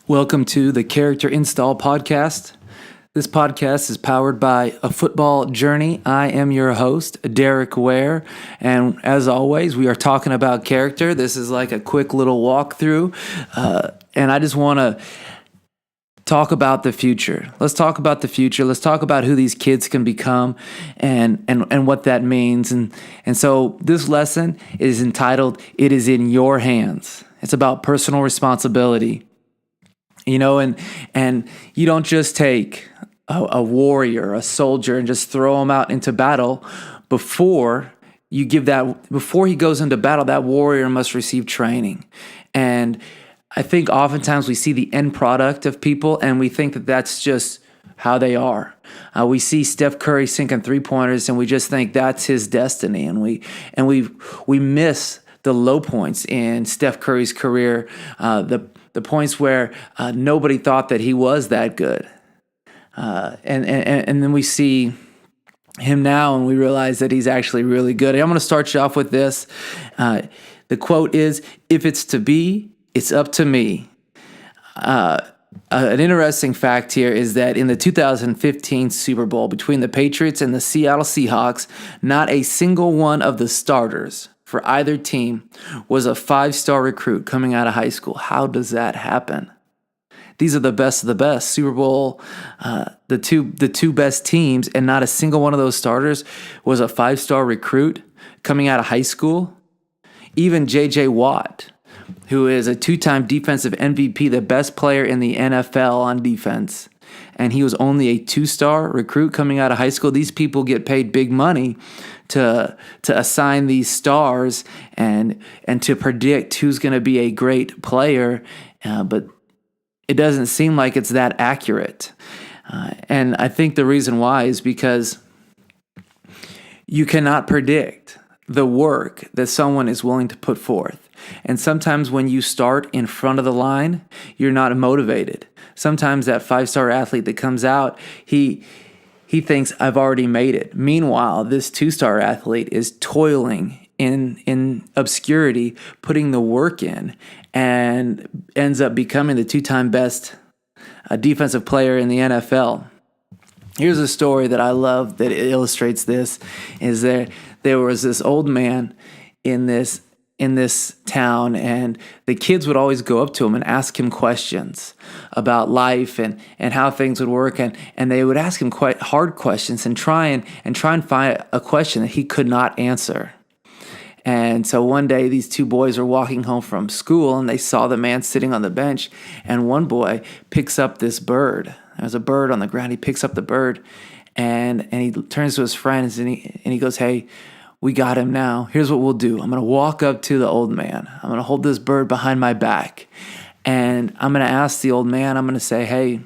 Welcome to the Character Install Podcast. This podcast is powered by A Football Journey. I am your host, Derek Ware, and as always, we are talking about character. This is like a quick little walkthrough, and I just want to talk about the future. Let's talk about the future. Let's talk about who these kids can become and what that means. And so this lesson is entitled, It Is in Your Hands. It's about personal responsibility. You know, and you don't just take a warrior, a soldier, and just throw him out into battle. Before he goes into battle, that warrior must receive training. And I think oftentimes we see the end product of people, and we think that that's just how they are. We see Steph Curry sinking three-pointers, and we just think that's his destiny, and we miss the low points in Steph Curry's career, the points where nobody thought that he was that good. And then we see him now and we realize that he's actually really good. I'm going to start you off with this. The quote is, "If it's to be, it's up to me." An interesting fact here is that in the 2015 Super Bowl between the Patriots and the Seattle Seahawks, not a single one of the starters for either team was a five-star recruit coming out of high school. How does that happen? These are the best of the best. Super Bowl, the two best teams, and not a single one of those starters was a five-star recruit coming out of high school. Even J.J. Watt, who is a two-time defensive MVP, the best player in the NFL on defense, and he was only a two-star recruit coming out of high school. These people get paid big money to assign these stars and to predict who's going to be a great player, but it doesn't seem like it's that accurate. And I think the reason why is because you cannot predict the work that someone is willing to put forth. And sometimes when you start in front of the line, you're not motivated. Sometimes that five-star athlete that comes out, he thinks, I've already made it. Meanwhile, this two-star athlete is toiling in obscurity, putting the work in, and ends up becoming the two-time best defensive player in the NFL. Here's a story that I love that illustrates this, is there was this old man in this town, and the kids would always go up to him and ask him questions about life and how things would work, and they would ask him quite hard questions and try and find a question that he could not answer. And so one day these two boys were walking home from school, and they saw the man sitting on the bench, and one boy picks up this bird. There's a bird on the ground. He picks up the bird, and he turns to his friends, and he goes, "Hey, we got him now. Here's what we'll do. I'm going to walk up to the old man. I'm going to hold this bird behind my back. And I'm going to ask the old man, I'm going to say, hey,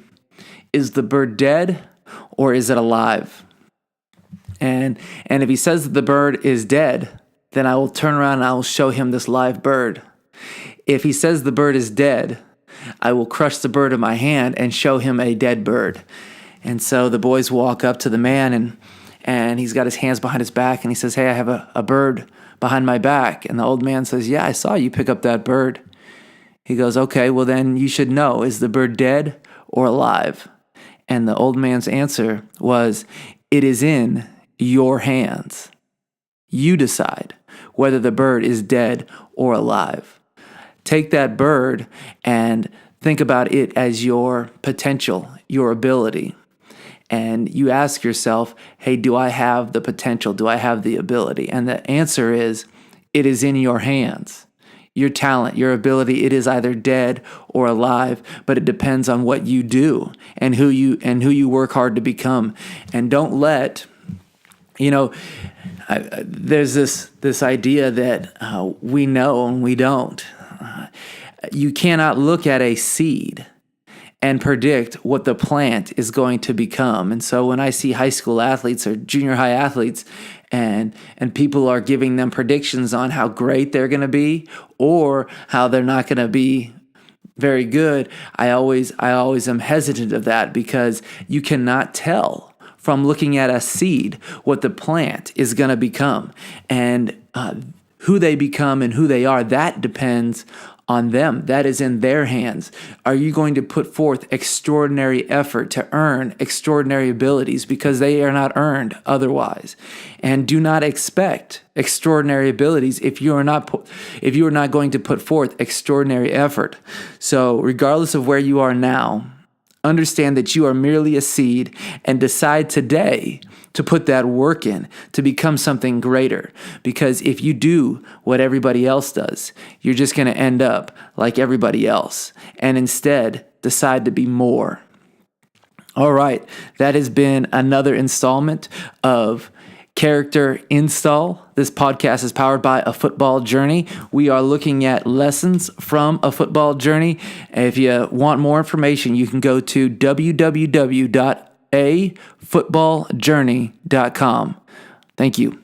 is the bird dead or is it alive? And if he says that the bird is dead, then I will turn around and I will show him this live bird. If he says the bird is dead, I will crush the bird in my hand and show him a dead bird." And so the boys walk up to the man, and he's got his hands behind his back, and he says, "Hey, I have a bird behind my back." And the old man says, "Yeah, I saw you pick up that bird." He goes, "Okay, well then you should know, is the bird dead or alive?" And the old man's answer was, "It is in your hands. You decide whether the bird is dead or alive. Take that bird and think about it as your potential, your ability. And you ask yourself, hey, do I have the potential? Do I have the ability?" And the answer is, it is in your hands. Your talent, your ability, it is either dead or alive, but it depends on what you do and who you work hard to become. And don't let, there's this idea that we know and we don't. You cannot look at a seed and predict what the plant is going to become. And so when I see high school athletes or junior high athletes and people are giving them predictions on how great they're going to be or how they're not going to be very good, I always am hesitant of that, because you cannot tell from looking at a seed what the plant is going to become. And who they become and who they are, that depends on them. That is in their hands. Are you going to put forth extraordinary effort to earn extraordinary abilities because they are not earned otherwise? And do not expect extraordinary abilities if you are not going to put forth extraordinary effort. So, regardless of where you are now, understand that you are merely a seed and decide today to put that work in to become something greater. Because if you do what everybody else does, you're just going to end up like everybody else, and instead decide to be more. All right, that has been another installment of Character Install. This podcast is powered by A Football Journey. We are looking at lessons from A Football Journey. If you want more information, you can go to www.afootballjourney.com. Thank you.